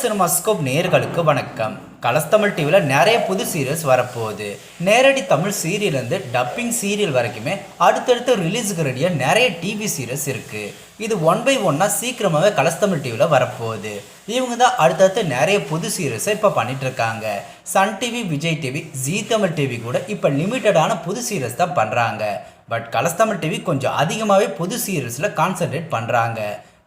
Cinemascope நேயர்களுக்கு வணக்கம். Colours Tamil டிவியில் நிறைய புது சீரியல்ஸ் வரப்போகுது. நேரடி தமிழ் சீரியல்லேருந்து டப்பிங் சீரியல் வரைக்குமே அடுத்தடுத்து ரிலீஸுக்கு ரெடியாக நிறைய டிவி சீரியல்ஸ் இருக்குது. இது ஒன் பை ஒன்னாக சீக்கிரமாகவே கலர்ஸ் தமிழ் டிவியில் வரப்போகுது. இவங்க தான் அடுத்தடுத்து நிறைய புது சீரியல்ஸை இப்போ பண்ணிகிட்ருக்காங்க. சன் டிவி, விஜய் டிவி, ஜீ தமிழ் டிவி கூட இப்போ லிமிட்டடான புது சீரியல்ஸ் தான் பண்ணுறாங்க. பட் கலர்ஸ் தமிழ் டிவி கொஞ்சம் அதிகமாகவே புது சீரியல்ஸில் கான்சன்ட்ரேட் பண்ணுறாங்க.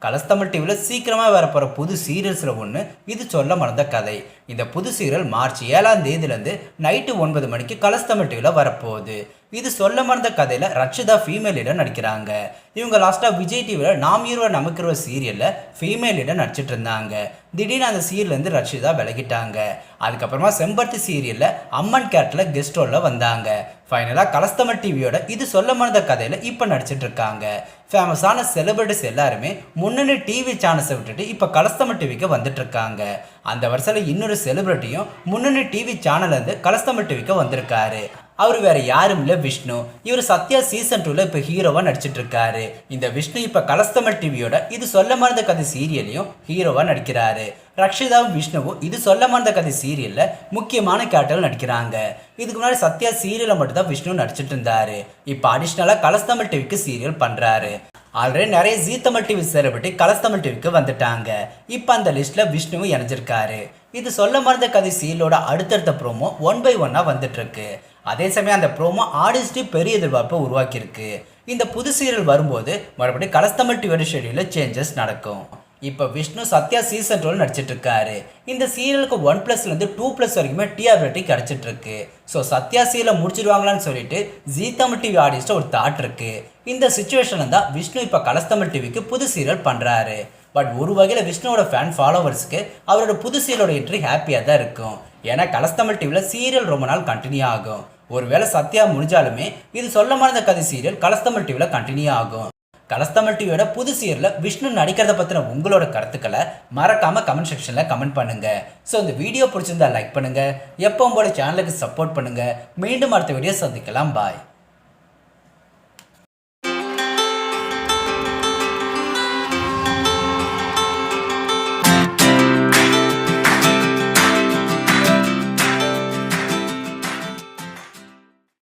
கலர்ஸ் தமிழ் டிவியில் சீக்கிரமாக வரப்போகிற புது சீரியல்ஸில் ஒன்று இது சொல்ல மறந்த கதை. இந்த புது சீரியல் மார்ச் 7ஆம் தேதியிலேருந்து நைட்டு 9 மணிக்கு கலர்ஸ் தமிழ் டிவியில் வரப்போகுது. இது சொல்ல மறந்த கதையில் ரட்சிதா ஃபீமேல் லீடர் நடிக்கிறாங்க. இவங்க லாஸ்ட்டாக விஜய் டிவியில் நாம் ஹீரோ நமக்கு சீரியலில் ஃபீமேல் லீடர் நடிச்சிட்டு இருந்தாங்க. திடீர்னு அந்த சீரியல்லேருந்து ரட்சிதா விலகிட்டாங்க. அதுக்கப்புறமா செம்பருத்தி சீரியலில் அம்மன் கேரக்டரில் கெஸ்ட் ரோலில் வந்தாங்க. ஃபைனலாக கலர்ஸ் தமிழ் டிவியோட இது சொல்ல மறந்த கதையில் இப்போ நடிச்சிட்டு இருக்காங்க. ஃபேமஸான செலிபிரிட்டிஸ் எல்லாருமே முன்னணி டிவி சேனல்ஸை விட்டுட்டு இப்போ கலர்ஸ் தமிழ் டிவிக்கு வந்துட்டு இருக்காங்க. அந்த வருஷத்தில் இன்னொரு செலிபிரிட்டியும் முன்னணி டிவி சேனல்லேருந்து கலர்ஸ் தமிழ் டிவிக்கு வந்திருக்காரு. அவர் வேறு யாரும் இல்லை, விஷ்ணு. இவர் சத்யா சீசன் 2ல் இப்போ ஹீரோவாக நடிச்சிட்டு இருக்காரு. இந்த விஷ்ணு இப்போ கலர்ஸ் தமிழ் டிவியோட இது சொல்ல மறந்த கதை சீரியலையும் ஹீரோவாக நடிக்கிறாரு. ரக்ஷிதாவும் விஷ்ணுவும் இது சொல்ல மறந்த கதை சீரியலில் முக்கியமான கேரக்டர்கள் நடிக்கிறாங்க. இதுக்கு முன்னாடி சத்யா சீரியலில் மட்டும்தான் விஷ்ணு நடிச்சிட்டு இருந்தாரு. இப்போ அடிஷ்னலாக கலர்ஸ் தமிழ் டிவிக்கு சீரியல் பண்ணுறாரு. ஆல்ரெடி நிறைய Zee Tamil TV celebrity Colors Tamil டிவிக்கு வந்துட்டாங்க. இப்போ அந்த லிஸ்ட்டில் விஷ்ணுவும் இணைஞ்சிருக்காரு. இது சொல்ல மறந்த கதை சீரியலோட அடுத்தடுத்த ப்ரோமோ ஒன் பை ஒன்னாக வந்துட்டு இருக்கு. அதே சமயம் அந்த ப்ரோமோ ஆடியன்ஸ்டி பெரிய எதிர்பார்ப்பை உருவாக்கியிருக்கு. இந்த புது சீரியல் வரும்போது மறுபடியும் கலர்ஸ் தமிழ் டிவியோட ஷெடியூலில் சேஞ்சஸ் நடக்கும். இப்போ விஷ்ணு சத்யா சீசன் 2 நடிச்சிட்டு இருக்காரு. இந்த சீரியலுக்கு 1+லேருந்து 2+ வரைக்குமே டிஆர் ரேட்டிங் கிடைச்சிட்டு இருக்கு. ஸோ சத்யா சீரியலை முடிச்சிடுவாங்களான்னு சொல்லிட்டு ஜீ தமிழ் டிவி ஆடியன்ஸ்ட ஒரு தாட் இருக்கு. இந்த சுச்சுவேஷனில் தான் விஷ்ணு இப்போ கலர்ஸ் தமிழ் டிவிக்கு புது சீரியல் பண்ணுறாரு. பட் ஒரு வகையில் விஷ்ணுவோட ஃபேன் ஃபாலோவர்ஸ்க்கு அவரோட புது சீரியலோட என்ட்ரி ஹாப்பியாக தான் இருக்கும். ஏன்னா கலர்ஸ் தமிழ் டிவியில் சீரியல் ரொம்ப நாள் கண்டினியூ ஆகும். ஒருவேளை சத்யா முடிஞ்சாலுமே இது சொல்ல மறந்த கதை சீரியல் கலர்ஸ் தமிழ் டிவியில் கண்டினியூ ஆகும். கலர்ஸ் தமிழ் டிவியோட புது சீரியலில் விஷ்ணு நடிக்கிறத பற்றின உங்களோட கருத்துக்களை மறக்காமல் கமெண்ட் செக்ஷனில் கமெண்ட் பண்ணுங்கள். ஸோ இந்த வீடியோ பிடிச்சிருந்தா லைக் பண்ணுங்கள். எப்பவும் போல சேனலுக்கு சப்போர்ட் பண்ணுங்கள். மீண்டும் அடுத்த வீடியோ சந்திக்கலாம். பாய்.